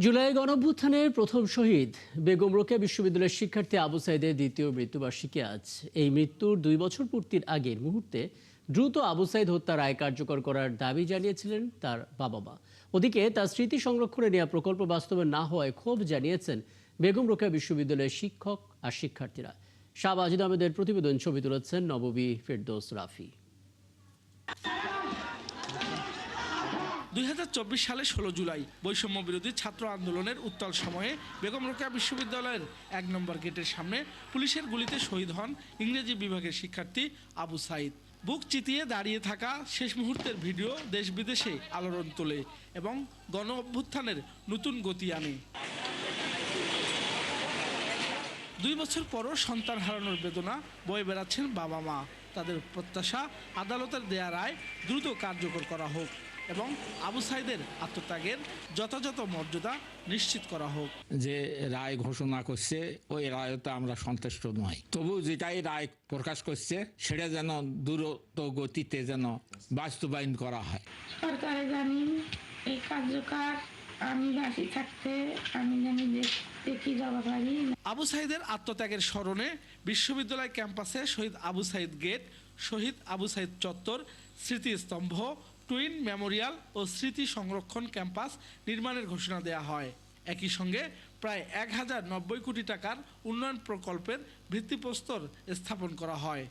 জুলাই গণঅভ্যুত্থানের প্রথম শহীদ বেগম রোকেয়া বিশ্ববিদ্যালয়ের শিক্ষার্থী আবু সাইদের দ্বিতীয় মৃত্যুবার্ষিকী আজ। এই মৃত্যুর 2 বছর পূর্তির আগের মুহূর্তে দ্রুত আবু সাইদ হত্যা রায় কার্যকর করার দাবি জানিয়েছিলেন তার বাবা মা। ওদিকে তার স্মৃতি সংরক্ষণে নেওয়া প্রকল্প বাস্তবায়ন না হওয়ায় ক্ষোভ জানিয়েছেন বেগম রোকেয়া বিশ্ববিদ্যালয়ের শিক্ষক আর শিক্ষার্থীরা। শাহবাজিদ আহমেদের প্রতিবেদন, ছবি তুলেছেন নববী ফেরদৌস রাফি। 2024 সালে 16 জুলাই বৈষম্য বিরোধী ছাত্র আন্দোলনের উত্তাল সময়ে বেগম রোকেয়া বিশ্ববিদ্যালয়ের 1 নম্বর গেটের সামনে পুলিশের গুলিতে শহীদ হন ইংরেজি বিভাগের শিক্ষার্থী আবু সাইদ। বুক চিতিয়ে দাঁড়িয়ে থাকা শেষ মুহূর্তের ভিডিও দেশ বিদেশে আলোড়ন তোলে এবং গণ অভ্যুত্থানের নতুন গতি আনে। 2 বছর পরও সন্তান হারানোর বেদনা বয়ে বেড়াচ্ছেন বাবা মা। তাদের প্রত্যাশা, আদালতের দেয়া রায় দ্রুত কার্যকর করা হোক এবং আবু সাইদের আত্মত্যাগের যথাযথ মর্যাদা নিশ্চিত করা হোক। যে রায় ঘোষণা করছে ওই রায়তে আমরা সন্তুষ্ট নই, তবু যেটাই রায় প্রকাশ করছে সেটা যেন দ্রুত গতিতে যেন বাস্তবায়ন করা হয়। সরকারে জানি এই কার্যকর আমি বাসি থাকতে আমি জানি দেখি যাওয়া পারি। আবু সাইদের আত্মত্যাগের স্মরণে বিশ্ববিদ্যালয় ক্যাম্পাসে শহীদ আবু সাইদ গেট, শহীদ আবু সাইদ চত্বর, স্মৃতিস্তম্ভ, টুইন মেমোরিয়াল ও স্মৃতি সংরক্ষণ ক্যাম্পাস নির্মাণের ঘোষণা দেওয়া হয়। একই সঙ্গে প্রায় 1090 কোটি টাকার উন্নয়ন প্রকল্পের ভিত্তিপ্রস্তর স্থাপন করা হয়।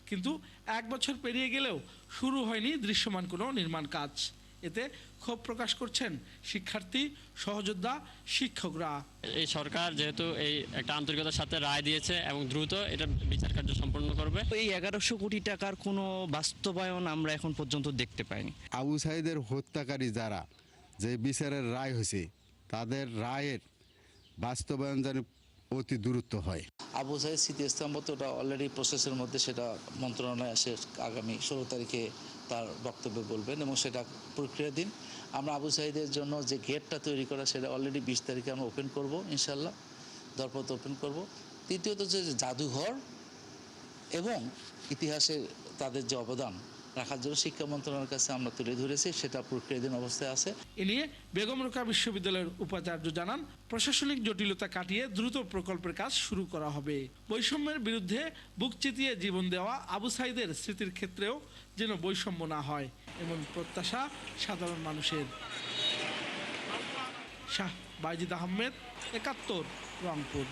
কিন্তু 1 বছর পেরিয়ে গেলেও শুরু হয়নি দৃশ্যমান কোনো নির্মাণ কাজ। এতে ক্ষোভ প্রকাশ করছেন শিক্ষার্থী, সহযোদ্ধা, শিক্ষকরা। এই সরকার যেহেতু এই একটা আন্তরিকতার সাথে রায় দিয়েছে এবং দ্রুত এটা বিচার কার্য সম্পন্ন করবে। এই 1100 কোটি টাকার কোনো বাস্তবায়ন আমরা এখন পর্যন্ত দেখতে পাইনি। আবু সাইদের হত্যাকারী যারা যে বিচারের রায় হয়েছে তাদের রায়ের বাস্তবায়ন যেন অতি দ্রুত হয়। আবু সাইদ স্মৃতিস্তম্ভ তো ওটা অলরেডি প্রসেসের মধ্যে, সেটা মন্ত্রণালয়ে এসে আগামী 16 তারিখে তার বক্তব্য বলবেন এবং সেটা প্রক্রিয়াধীন। আমরা আবু সাইদের জন্য যে গেটটা তৈরি করা সেটা অলরেডি 20 তারিখে আমরা ওপেন করব, ইনশাল্লাহ দরপত ওপেন করব। তৃতীয়ত যে জাদুঘর এবং ইতিহাসে তাদের যে অবদান রাখার জন্য শিক্ষা মন্ত্রণালয়ের কাছে আমরা তুলে ধরেছি, সেটা প্রক্রিয়াধীন অবস্থায় আছে। এ নিয়ে বেগম রোকেয়া বিশ্ববিদ্যালয়ের উপাচার্য জানান, প্রশাসনিক জটিলতা কাটিয়ে দ্রুত প্রকল্পের কাজ শুরু করা হবে। বৈষম্যের বিরুদ্ধে বুক চিতিয়ে জীবন দেওয়া আবু সাইদের স্মৃতির ক্ষেত্রেও যেন বৈষম্য না হয়, এমন প্রত্যাশা সাধারণ মানুষের। শাহবাজিদ আহমেদ, 71, রংপুর।